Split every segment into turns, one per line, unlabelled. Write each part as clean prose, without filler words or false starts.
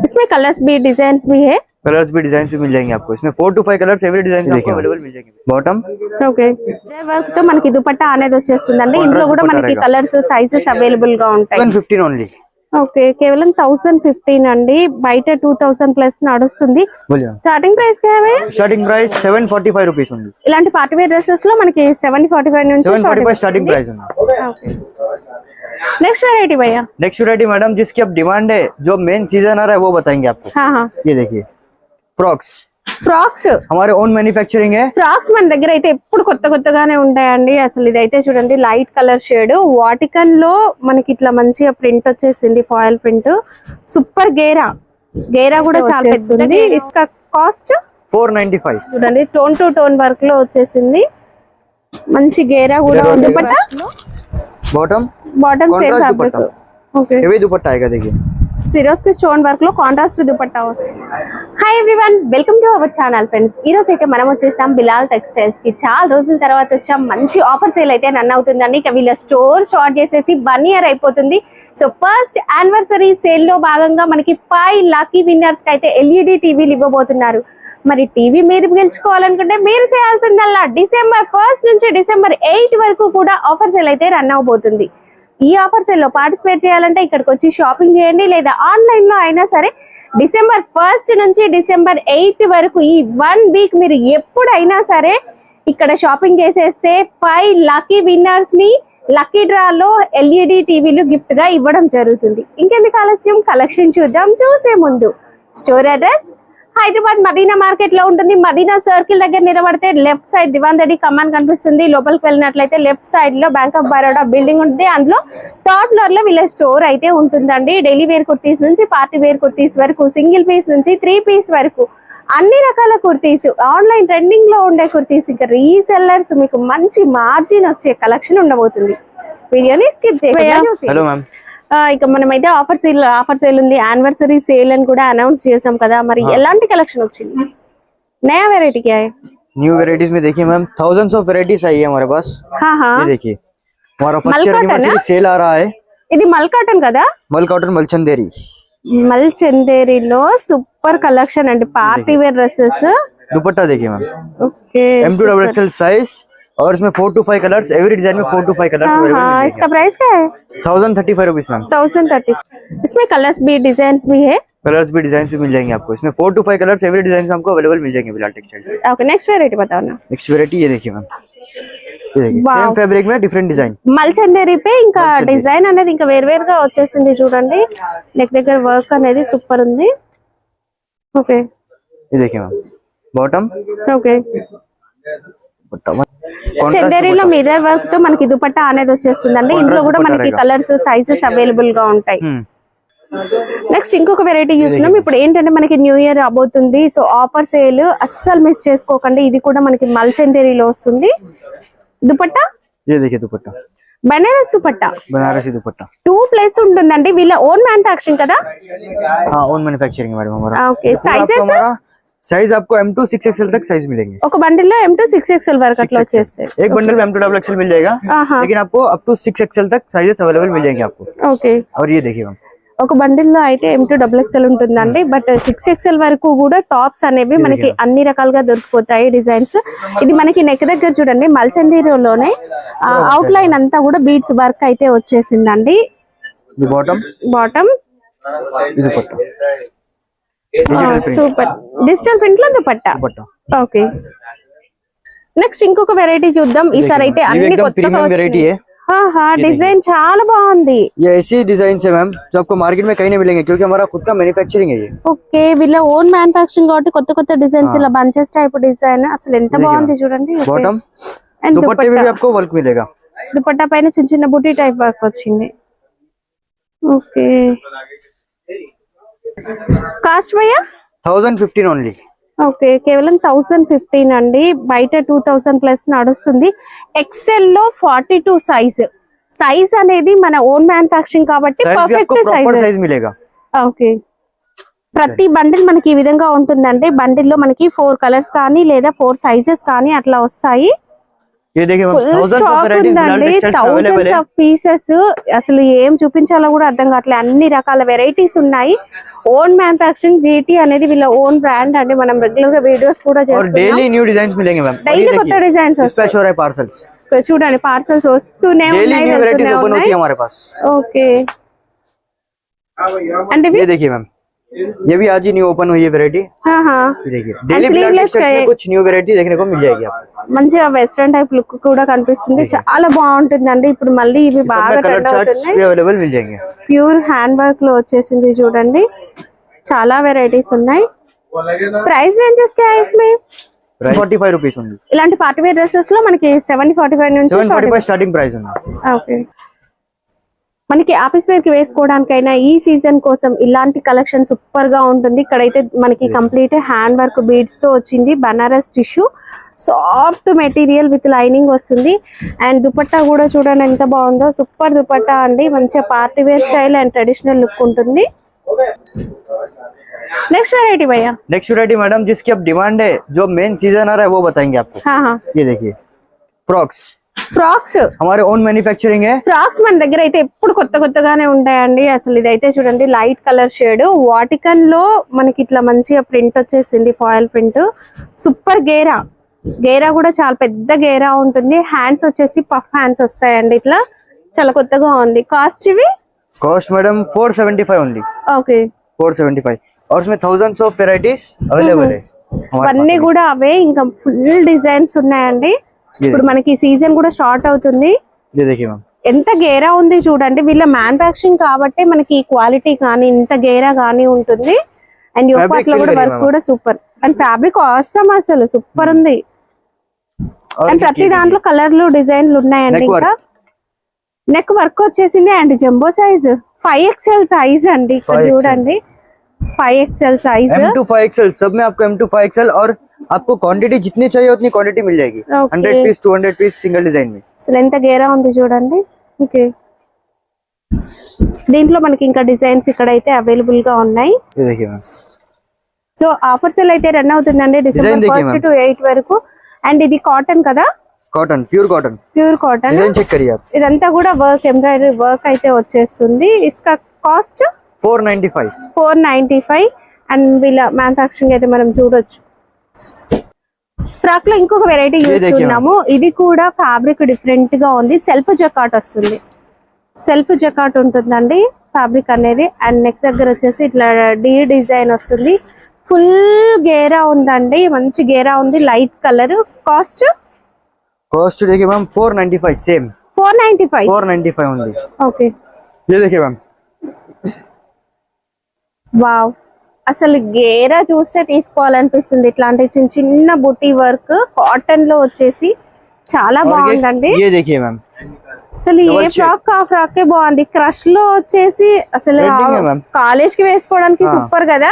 इसमें कलर्स भी डिजाइन भी है।
कलर्स भी डिजाइन भी मिल जाएंगे आपको। इसमें 4 to 5 कलर्स एवरी डिजाइन आपको अवेलेबल मिल जाएंगे। बॉटम
ఓకే వర్క్ తో మనకి దుపట్టా అనేది వచ్చేస్తుందండి। ఇందులో కూడా మనకి కలర్స్ సైజెస్ అవైలబుల్ గా ఉంటాయి।
115 ఓన్లీ।
ఓకే కేవలం 1015 అండి, బయట 2000 ప్లస్ నడుస్తుంది। Starting price KV
starting price 745 rupees ఉంది।
ఇలాంటి పార్టీ వేర్ డ్రెస్సెస్ లో మనకి 745 నుంచి
745 స్టార్టింగ్ ప్రైస్ ఉంది।
ఓకే नेक्स्ट वैरायटी भैया।
नेक्स्ट वैरायटी मैडम जिसकी अब डिमांड है, जो मेन सीजन आ रहा है वो बताएंगे आपको।
हाँ हाँ
ये देखिए फ्रॉक्स हमारे ओन मैन्युफैक्चरिंग है।
ఫ్రాక్స్ మన దగ్గర అయితే ఎప్పుడు కొత్తగానే ఉంటాయండి। అసలు ఇదైతే చూడండి లైట్ కలర్ షేడ్ వాటికన్ లో మనకి ఇట్లా మంచిగా ప్రింట్ వచ్చేసింది, ఫాయిల్ ప్రింట్, సూపర్ గేరా కూడా చాలా పెద్దది। ఇస్కా కాస్ట్
495
చూడండి, టోన్ టు టోన్ వర్క్ లో వచ్చేసింది, మంచి గేరా కూడా ఉంది।
Bottom
same fabric. Okay
heavy दुपट्टा आएगा देखिए,
సిరోస్ కి స్టోన్ వర్క్ లో కాంట్రాస్ట్ దుపట్టా వస్తుంది। Hi everyone, welcome to our channel friends. ఈ రోజు అయితే మనం వచ్చేసాం బిలాల్ టెక్స్టైల్స్ కి। చాలా రోజుల తర్వాత వచ్చాం, మంచి ఆఫర్ సేల్ అయితే రన్ అవుతుందండి। ఇక వీళ్ళ స్టోర్ స్టార్ట్ చేసేసి 1 ఇయర్ అయిపోతుంది। సో ఫస్ట్ యానివర్సరీ సేల్ లో భాగంగా మనకి 5 లక్కీ విన్నర్స్ కి అయితే ఎల్ఈడి టీవీలు ఇవ్వబోతున్నారు। మరి టీవీ మీరు గెలుచుకోవాలనుకుంటే మీరు చేయాల్సిందల్లా డిసెంబర్ 1 నుంచి డిసెంబర్ 8 వరకు కూడా ఆఫర్ సేల్ అయితే రన్ అవబోతుంది। ఈ ఆఫర్ సేల్ లో పార్టిసిపేట్ చేయాలంటే ఇక్కడికి వచ్చి షాపింగ్ చేయండి, లేదా ఆన్లైన్ లో అయినా సరే। డిసెంబర్ 1 నుంచి డిసెంబర్ 8 వరకు ఈ 1 వీక్ మీరు ఎప్పుడైనా సరే ఇక్కడ షాపింగ్ చేసేస్తే 5 లక్కీ విన్నర్స్ ని లక్కీ డ్రా లో ఎల్ఈడి టీవీలు గిఫ్ట్ గా ఇవ్వడం జరుగుతుంది। ఇంకెందుకు ఆలస్యం, కలెక్షన్ చూద్దాం। చూసే ముందు store address Hyderabad Madina market లో ఉంటుంది। మదీనా సర్కిల్ దగ్గర నిలబడితే లెఫ్ట్ సైడ్ దివాన్ రెడ్డి కమాన్ కనిపిస్తుంది। లోపలికి వెళ్ళినట్లయితే లెఫ్ట్ సైడ్ లో బ్యాంక్ ఆఫ్ బరోడా బిల్డింగ్ ఉంటుంది, అందులో థర్డ్ ఫ్లోర్ లో వీళ్ళ స్టోర్ అయితే ఉంటుందండి। డైలీ వేర్ కుర్తీస్ నుంచి పార్టీ వేర్ కుర్తీస్ వరకు, సింగిల్ పీస్ నుంచి 3 పీస్ వరకు అన్ని రకాల కుర్తీస్, ఆన్లైన్ ట్రెండింగ్ లో ఉండే కుర్తీస్, ఇంకా రీసెల్లర్స్ మీకు మంచి మార్జిన్ వచ్చే కలెక్షన్ ఉండబోతుంది। వీడియోని స్కిప్ చేయండి। ఇక మనమైతే ఆఫర్ సేల్ ఉంది, యానివర్సరీ సేల్ అని కూడా అనౌన్స్ చేసాం కదా। మరి ఎలాంటి కలెక్షన్ వచ్చింది? नया वेराइटी क्या है?
न्यू वेराइटीज में देखिए मैम, थाउजेंड्स ऑफ वेराइटीज आई है हमारे पास।
हाँ हाँ
ये देखिए हमारा फर्स्ट ईयर एनिवर्सरी सेल आ रहा है।
ఇది మల్ కాటన్ కదా?
మల్ కాటన్ మల్
చందేరిలో సూపర్ కలెక్షన్ అండి, పార్టీ వేర్ డ్రెస్సెస్।
दुपट्टा देखिए मैम,
ओके
M2XL साइज और इसमें 4 to 5 कलर्स, एवरी डिजाइन में 4 to 5 कलर्स।
हाँ, इसका प्राइस क्या है?
1035 रुपीस मैम।
1030। इसमें कलर्स भी डिजाइन भी है।
कलर्स भी डिजाइन भी मिल जाएंगे आपको। इसमें 4 to 5 कलर्स एवरी डिजाइन आपको अवेलेबल मिल जाएंगे Bilal textiles.
Okay next variety बताओ ना।
नेक्स्ट वेराइटी ये देखिए मैम, ये देखिए सेम फैब्रिक में डिफरेंट डिजाइन।
మల్ చందేరి पे ఇంకా డిజైన్ అనేది ఇంకా వేర్వేరుగా వచ్చేసింది చూడండి। నెక్ దగ్గర వర్క్ అనేది సూపర్ ఉంది। ఓకే
ये देखिए मैम, बॉटम
ఓకే చందేరిలో మిర్రర్ వర్క్ తో మనకి దుపట్టా అనేది వచ్చేస్తుందండి। ఇందులో కూడా మనకి కలర్స్ సైజెస్ అవైలబుల్ గా ఉంటాయి। నెక్స్ట్ ఇంకొక వెరైటీ చూస్తున్నాం। ఇప్పుడు ఏంటంటే మనకి న్యూ ఇయర్ అవబోతుంది, సో ఆఫర్ సేల్ అస్సలు మిస్ చేసుకోకండి। ఇది కూడా మనకి మల్ చందేరిలో వస్తుంది। దుపట్టా
ये देखिए, दुपट्टा
बनारसी
दुपट्टा
2 प्लेस ఉంటుందండి। వీళ్ళ ఓన్ మ్యానుఫ్యాక్చరింగ్ కదా?
हाँ ओन मैन्युफैक्चरिंग है मैडम हमारा।
ओके साइजेस
साइज आपको M2 6XL तक साइज मिलेंगे।
ఒక బండిల్ లో M2 6XL వరకు అట్లా వచ్చేస్తాయి।
एक बंडल में M2 XXL मिल जाएगा, लेकिन आपको अप टू 6XL तक साइजेस अवेलेबल मिल जाएंगे आपको।
ओके
और ये देखिए मैम,
ఒక బండిల్ లో అయితే M2 XXL ఉంటుందండి, బట్ 6XL వరకు కూడా టాప్స్ అనేవి మనకి అన్ని రకాలుగా దొరికిపోతాయి డిజైన్స్। ఇది మనకి నెక్ దగ్గర చూడండి మల్ చందేరిలోనే అవుట్ లైన్ అంతా కూడా బీడ్స్ వర్క్ అయితే వచ్చేసిందండి। బాటమ్ సూపర్ డిజిటల్ ప్రింట్ లో దుపట్టా। ఓకే నెక్స్ట్ ఇంకొక వెరైటీ చూద్దాం। ఈసారి అయితే అన్ని కొత్తగా వచ్చాయి। डिजाइन చాలా బాగుంది।
ये ऐसी डिजाइन है मैम जो आपको मार्केट में कहीं नहीं मिलेंगे, क्योंकि हमारा खुद का मैन्युफैक्चरिंग है ये।
ఓకే వీళ్ళ ఓన్ మ్యానుఫ్యాక్చరింగ్ కాబట్టి కొత్త డిజైన్స్ ఇలా బంచెస్ టైప్ డిజైన్ అసలు ఎంత బాగుంది చూడండి।
బాటమ్ दुपट्टे में भी आपको वर्क मिलेगा।
దుపట్టా పైన చిన్న బూటీ టైప్ వర్క్ వచ్చింది। ఓకే కాస్ట్ భయ్యా
1015 ఓన్లీ।
ఓకే కేవలం 1015 అండి, బయట 2000 ప్లస్ నడుస్తుంది। ఎక్సెల్ లో 42 సైజ్ అనేది మన ఓన్ మ్యానుఫ్యాక్చరింగ్ కాబట్టి పర్ఫెక్ట్ సైజ్
మిలేగా।
ఓకే ప్రతి బండిల్ మనకి ఈ విధంగా ఉంటుందండి। బండిల్ లో మనకి 4 కలర్స్ కానీ లేదా 4 సైజెస్ కానీ అట్లా వస్తాయి।
ये देखिए ma'am,
full
thousands of
stock
varieties Bilal
ఉందండి,
textiles में available
థౌసండ్స్
है।
Of pieces. అసలు ఏం చూపించాలో కూడా అర్థం కావట్లేదు, అన్ని రకాల వెరైటీస్ ఉన్నాయి. ఓన్ మ్యానుఫ్యాక్చరింగ్ జీటీ అనేది వీళ్ళ ఓన్ బ్రాండ్ అండి. మనం రెగ్యులర్ గా వీడియోస్ కూడా
और
చేస్తున్నాం.
डेली न्यू डिजाइन मिलेंगे मैम।
డైలీ కొత్త డిజైన్స్
डिस्पैच
వస్తాయి.
हो रहा है पार्सल्स,
చూడండి పార్సల్స్ వస్తూనే
डेली
ఉన్నాయి,
न्यू वेराइटीज
వెళ్తూనే
ओपन होती
ఉన్నాయి.
है हमारे पास।
ఓకే అంటే
ये देखिए मैम, ये भी आज ही न्यू ओपन हुई है वेराइटी। ये देखिए डेली Bilal
sleeveless
textiles
का
में कुछ न्यू वेराइटी देखने को मिल जाएगी आपको।
మంచిగా వెస్ట్రన్ టైప్ లుక్ కూడా కనిపిస్తుంది, చాలా బాగుంటుందండి. ఇప్పుడు మళ్ళీ ఇవి బాగా
कलर
ట్రెండ్
चार्ट्स
అవుతున్నాయి.
भी अवेलेबल मिल जाएंगे।
ప్యూర్ హ్యాండ్ వర్క్ లో వచ్చేసింది చూడండి, చాలా వెరైటీస్ ఉన్నాయి. ప్రైస్ రేంజెస్ क्या है इसमें?
45 रुपीस ఉంది।
ఇలాంటి పార్టీ వేర్ డ్రెస్సెస్ లో మనకి 745 నుంచి
745 స్టార్టింగ్ ప్రైస్ ఉంది।
ఓకే, మనకి ఆఫీస్ వేర్ కి వేసుకోవడానికైనా ఈ సీజన్ కోసం ఇలాంటి కలెక్షన్ సూపర్ గా ఉంటుంది. ఇక్కడైతే మనకి కంప్లీట్ హ్యాండ్ వర్క్ బీడ్స్ తో వచ్చింది, Banaras tissue, soft material with lining వస్తుంది. అండ్ దుపట్టా కూడా చూడండి ఎంత బాగుందో, సూపర్ దుపట్టా అండి. మంచిగా party wear style and traditional look ఉంటుంది. नेक्स्ट वैरायटी भैया,
नेक्स्ट वैरायटी मैडम जिसकी अब डिमांड है, जो मेन सीजन आ रहा है वो बताएंगे आपको।
हाँ हाँ,
ये देखिए फ्रॉक्स,
ఫ్రాక్స్.
हमारे ओन मैन्युफैक्चरिंग है।
ఫ్రాక్స్ మన దగ్గర అయితే ఎప్పుడు కొత్తగానే ఉంటాయండి. అసలు ఇదైతే చూడండి లైట్ కలర్ షేడ్, వాటికన్ లో మనకి ఇట్లా మంచిగా ప్రింట్ వచ్చేసింది, ఫాయిల్ ప్రింట్. సూపర్ గేరా, గేరా కూడా చాలా పెద్ద గేరా ఉంటుంది. హ్యాండ్స్ వచ్చేసి పఫ్ హ్యాండ్స్ వస్తాయండి, ఇట్లా చాలా కొత్తగా ఉంది. కాస్ట్ ఇవి
कॉस्ट मैडम 475 ओनली।
ఓకే,
475 और उसमें thousands ऑफ वेराइटीज अवेलेबल है हमारे
అన్నీ కూడా అవే. ఇంకా ఫుల్ డిజైన్స్ ఉన్నాయండి. ఇప్పుడు మనకి సీజన్ కూడా స్టార్ట్ అవుతుంది.
पास। ये देखिए मैम,
ఎంత గేరా ఉంది చూడండి. వీళ్ళ మ్యానుఫ్యాక్చరింగ్ కాబట్టి మనకి క్వాలిటీ కానీ ఇంత గేరా కానీ ఉంటుంది. అండ్ యోపాట్ లో కూడా వర్క్ కూడా సూపర్. అండ్ ఫ్యాబ్రిక్ ఆసమ్, అసలు సూపర్ ఉంది. అండ్ ప్రతి దాంట్లో కలర్లు డిజైన్లు ఉన్నాయండి. ఇంకా నెక్ వర్క్ వచ్చేసింది. And jumbo size 5XL size అండి. ఇక్కడ చూడండి 5XL size,
M to 5XL सब में आपको M to 5XL और आपको क्वांटिटी जितनी चाहिए उतनी क्वांटिटी मिल जाएगी। 100 पीस 200 पीस सिंगल डिजाइन में।
అసలు ఎంత గేరా ఉంది చూడండి. ఓకే, దీంట్లో మనకి ఇంకా డిజైన్స్ ఇక్కడైతే అవైలబుల్ గా ఉన్నాయి.
ये देखिए मैम,
సో ఆఫర్ సేల్ అయితే రన్ అవుతుందండి డిసెంబర్ 1 to 8 వరకు. అండ్ ఇది కాటన్ కదా,
cotton, pure cotton,
pure cotton.
Design check करिए आप।
ఇదంతా కూడా వర్క్, ఎంబ్రాయిడరీ వర్క్ అయితే వచ్చేస్తుంది. ఇస్కా కాస్ట్
495।
495. అండ్ వీళ్ళ మ్యానుఫ్యాక్చరింగ్ అయితే మనం చూడొచ్చు. ఫ్రాక్ లో ఇంకొక వెరైటీ చూస్తున్నాము. ఇది కూడా ఫ్యాబ్రిక్ డిఫరెంట్ గా ఉంది. సెల్ఫ్ జకాట్ వస్తుంది, సెల్ఫ్ జకాట్ ఉంటుందండి ఫ్యాబ్రిక్ అనేది. అండ్ నెక్ దగ్గర వచ్చేసి ఇట్లా డిజైన్ వస్తుంది. ఫుల్ గేరా ఉందండి, మంచి గేరా ఉంది, లైట్ కలర్. కాస్ట్
कॉस्ट देखिए मैम 495 सेम।
495
495 ओनली।
ఓకే,
ये देखिए मैम,
వావ్, అసలు గేరా చూస్తే తీసుకోవాలనిపిస్తుంది. ఇట్లాంటి చిన్న చిన్న బుటీ వర్క్ కాటన్ లో వచ్చేసి చాలా బాగుందండి.
ये देखिए मैम,
అసలు ఏ ఫ్రాక్ ఆ ఫ్రాక్ బాగుంది. క్రష్ లో వచ్చేసి అసలు
Trending है मैम।
కాలేజ్ కి వేసుకోవడానికి సూపర్ కదా.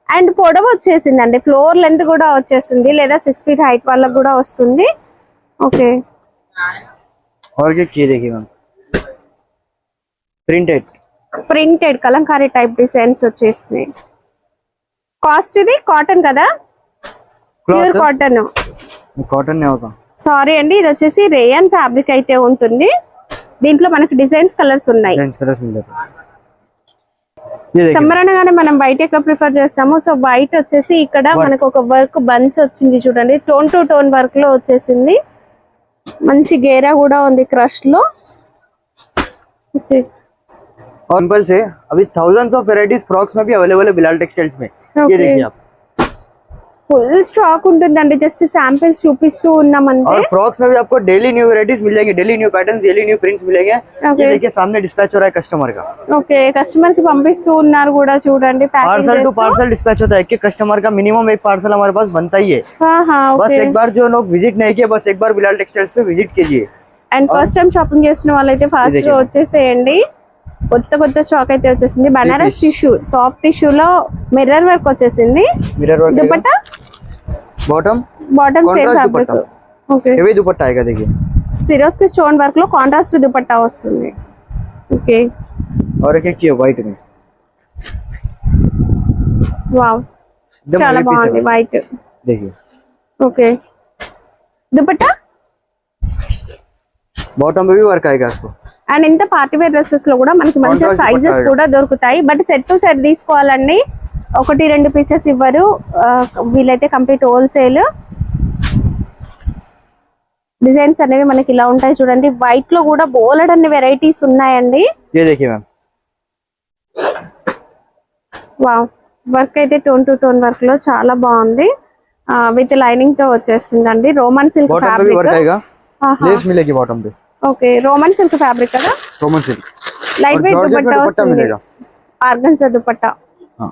అండ్ పొడవు వచ్చేసిందండి, ఫ్లోర్ లెంత్ కూడా వచ్చేసింది, లేదా 6 feet హైట్ వాళ్ళకి కూడా వస్తుంది. ఓకే,
और ये देखिए ma'am, printed
printed Kalamkari type designs వచ్చేసినాయి. కాస్ట్ ఇది కాటన్ కదా, ప్యూర్ కాటన్.
कॉटन नहीं होता।
సారీ అండి, ఇది వచ్చేసి రేయన్ ఫ్యాబ్రిక్ అయితే ఉంటుంది. దీంట్లో మనకి డిజైన్స్ కలర్స్ ఉన్నాయి.
डिजाइन कलर्स मिल जाते हैं। ये देखिए
సమ్మర్ అనగానే మనం వైట్ ఎక్కువ ప్రిఫర్ చేస్తాము. సో వైట్ వచ్చేసి ఇక్కడ మనకు ఒక వర్క్ బంచ్ వచ్చింది చూడండి, టోన్ టు టోన్ వర్క్ లో వచ్చేసింది. మంచి గేరా కూడా ఉంది క్రష్ లో.
और सिंपल से अभी thousands ऑफ वेराइटीज फ्रॉक्स में भी अवेलेबल है बिलाल टेक्सटाइल्स में। ये देखिए आप,
ఫుల్ స్టాక్ ఉంటుందండి. జస్ట్ శాంపిల్స్ చూపిస్తూ ఉన్నాం అంతే.
और फ्रॉक्स में भी आपको डेली न्यू वेराइटीज मिल जाएंगे, daily new pattern, daily new prints मिलेंगे। ये देखिए सामने डिस्पैच हो रहा है कस्टमर का।
ఓకే, కస్టమర్ కి పంపిస్తూ ఉన్నారు కూడా చూడండి.
पार्सल टू पार्सल डिस्पैच होता है कि कस्टमर का मिनिमम एक पार्सल हमारे पास बनता ही है। बस एक बार जो लोग विजिट नहीं किए, बस एक बार बिलाल टेक्सटाइल्स पे विजिट कीजिए।
అండ్ ఫస్ట్ టైం షాపింగ్ చేసిన వాళ్ళైతే ఫాస్ట్ గా వచ్చేసేయండి. కొత్త స్టాక్ అయితే వచ్చేసింది. బనారస్ టిష్యూ, సాఫ్ట్ టిష్యూ లో మిర్రర్ వర్క్ వచ్చేసింది.
Mirror work,
dupatta
bottom
bottom same
Contrast
fabric.
दुपट्टा।
ఓకే,
हेवी दुपट्टा आएगा देखिए।
సిరోస్ కి స్టోన్ వర్క్ లో కాంట్రాస్ట్ దుపట్టా వస్తుంది. ఓకే,
और एक ये व्हाइट में
వావ్,
एकदम
చాలా
heavy piece
బాగుంది
है।
వైట్.
देखिए
ఓకే, దుపట్టా
बॉटम में भी वर्क आएगा इसको।
అండ్ ఇంత పార్టీ వేర్ డ్రెస్సెస్ లో కూడా మనకి మంచి
Contrast
సైజెస్
దుపట్టా
కూడా దొరుకుతాయి. బట్ సెట్ టు సెట్ తీసుకోవాలండి, 1-2 పీసెస్ ఇవ్వరు. వీళ్ళైతే కంప్లీట్ హోల్సేల్. డిజైన్స్ అనేవి మనకి ఇలా ఉంటాయి చూడండి. వైట్ లో కూడా బోలెడన్ని వెరైటీస్ ఉన్నాయండి.
ये देखिए मैम,
వావ్, వర్క్ అయితే టోన్ టు టోన్ వర్క్ లో చాలా బాగుంది. విత్ లైనింగ్ తో వచ్చేస్తుందండి. రోమన్ సిల్క్
बॉटम में भी वर्क
ఫ్యాబ్రిక్.
आएगा, लेस मिलेगी बॉटम पे,
ఓకే, రోమన్ సిల్క్ ఫ్యాబ్రిక్ కదా.
Roman silk,
light weight
georgette में
దుపట్టా
दुपट्टा
వస్తుంది,
मिलेगा।
ఆర్గన్జా దుపట్టా.
हाँ,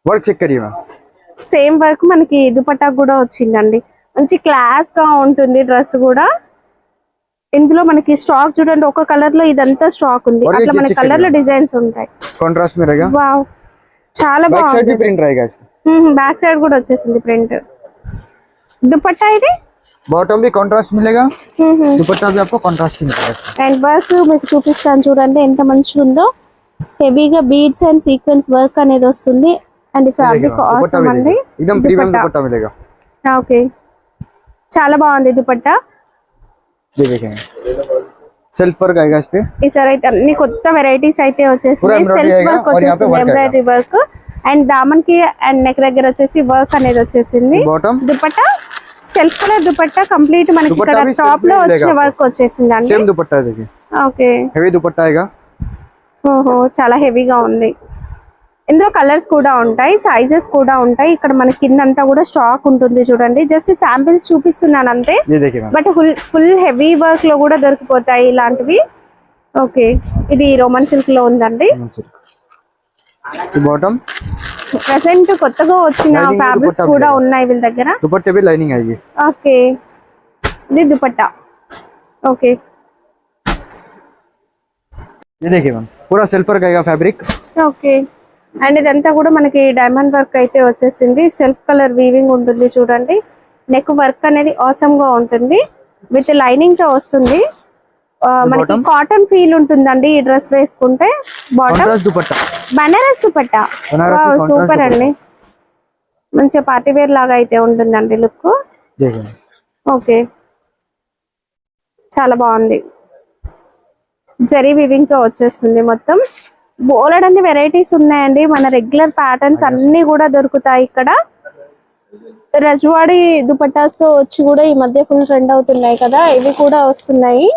वर्क चेक करिए मैम,
సేమ్ వర్క్ మనకి దుపట్టా కూడా వచ్చిందండి. మంచి క్లాస్ గా ఉంటుంది డ్రెస్ కూడా. ఇందులో మనకి స్టాక్ చూడండి, ఒక కలర్ లో ఇదంతా స్టాక్ ఉంది.
और ये
అట్లా మనకి
chicken
కలర్ లో
है।
డిజైన్స్ ఉంటాయి.
कॉन्ट्रास्ट में रहेगा,
వావ్, చాలా
बैक साइड
బాగుంది.
भी प्रिंट रहेगा इसका,
బ్యాక్ సైడ్ కూడా వచ్చేసింది ప్రింట్. దుపట్టా ఇది
बॉटम भी कॉन्ट्रास्ट मिलेगा, दुपट्टा भी आपको कॉन्ट्रास्ट ही मिलेगा।
అండ్ వర్క్ మీకు చూపిస్తాను చూడండి ఎంత మంచిగా ఉందో. హెవీగా బీడ్స్ అండ్ సీక్వెన్స్ వర్క్ అనేది వస్తుంది. అండ్ ఫ్యాబ్రిక్
दुपट्टा
ఆసమ్
भी
అండి.
देखिए, एकदम प्रीमियम दुपट्टा मिलेगा।
ఓకే, చాలా బాగుంది దుపట్టా.
ये देखें, सेल्फ वर्क आएगा इस पे,
ఈసారి అయితే అన్ని కొత్త వెరైటీస్ అయితే
पूरा
వచ్చేసింది.
embroidery
సెల్ఫ్
आएगा
వర్క్
और यहाँ पे
వచ్చేసింది,
work
embroidery work. And Daman కి అండ్ నెక్ దగ్గర వచ్చేసి వర్క్ అనేది వచ్చేసింది.
Bottom
dupatta self colour dupatta complete మనకి
दुपट्टा
ఇక్కడ
भी
టాప్
self
లో
में
వచ్చిన
मिलेगा
వర్క్ వచ్చేసింది అండి.
सेम दुपट्टा है, देखिए
ఓకే,
हेवी दुपट्टा आएगा।
ఓహో, చాలా హెవీగా ఉంది. ఇందులో కలర్స్ కూడా ఉంటాయి, సైజెస్ కూడా ఉంటాయి. ఇక్కడ మన కిందంతా కూడా స్టాక్ ఉంటుంది చూడండి. జస్ట్ శాంపిల్స్ చూపిస్తున్నాను అంతే.
ये देखिए ma'am,
but full heavy work లో కూడా దొరికిపోతాయి ఇలాంటివి. ఓకే, ఇది రోమన్ సిల్క్ లో ఉందండి.
बॉटम
ప్రెసెంట్ కొత్తగా వచ్చిన
Lining में
ఫ్యాబ్రిక్స్
दुपट्टा
కూడా
मिलेगा।
ఉన్నాయి వీళ్ళ దగ్గర.
दुपट्टे भी लाइनिंग आएगी।
ఓకే, ఇది దుపట్టా. ఓకే,
ये देखिए मैम, पूरा सेल्फ वर्क आएगा फैब्रिक,
ఓకే. అండ్ ఇదంతా కూడా మనకి డైమండ్ వర్క్ అయితే వచ్చేసింది. సెల్ఫ్ కలర్ వీవింగ్ ఉంటుంది చూడండి. నెక్ వర్క్ అనేది ఆసమ్ గా ఉంటుంది. విత్ లైనింగ్ తో వస్తుంది. మనకి
Bottom?
కాటన్ ఫీల్ ఉంటుందండి ఈ డ్రెస్ వేసుకుంటే. బాటమ్
कॉन्ट्रास्ट दुपट्टा,
బనారస్ దుపట్టా.
Banarasi contrast
super
dupatta.
అండి, మంచిగా పార్టీ వేర్ లాగా అయితే ఉంటుందండి లుక్.
देखिए
ఓకే, చాలా బాగుంది. జరీ వివింగ్ తో వచ్చేస్తుంది మొత్తం. బోలెడన్ని వెరైటీస్ ఉన్నాయండి. మన రెగ్యులర్ ప్యాటర్న్స్ అన్ని కూడా దొరుకుతాయి ఇక్కడ. రజ్వాడి దుపట్టాస్ తో వచ్చి కూడా ఈ మధ్య ఫుల్ ట్రెండ్ అవుతున్నాయి కదా, ఇవి కూడా వస్తున్నాయి.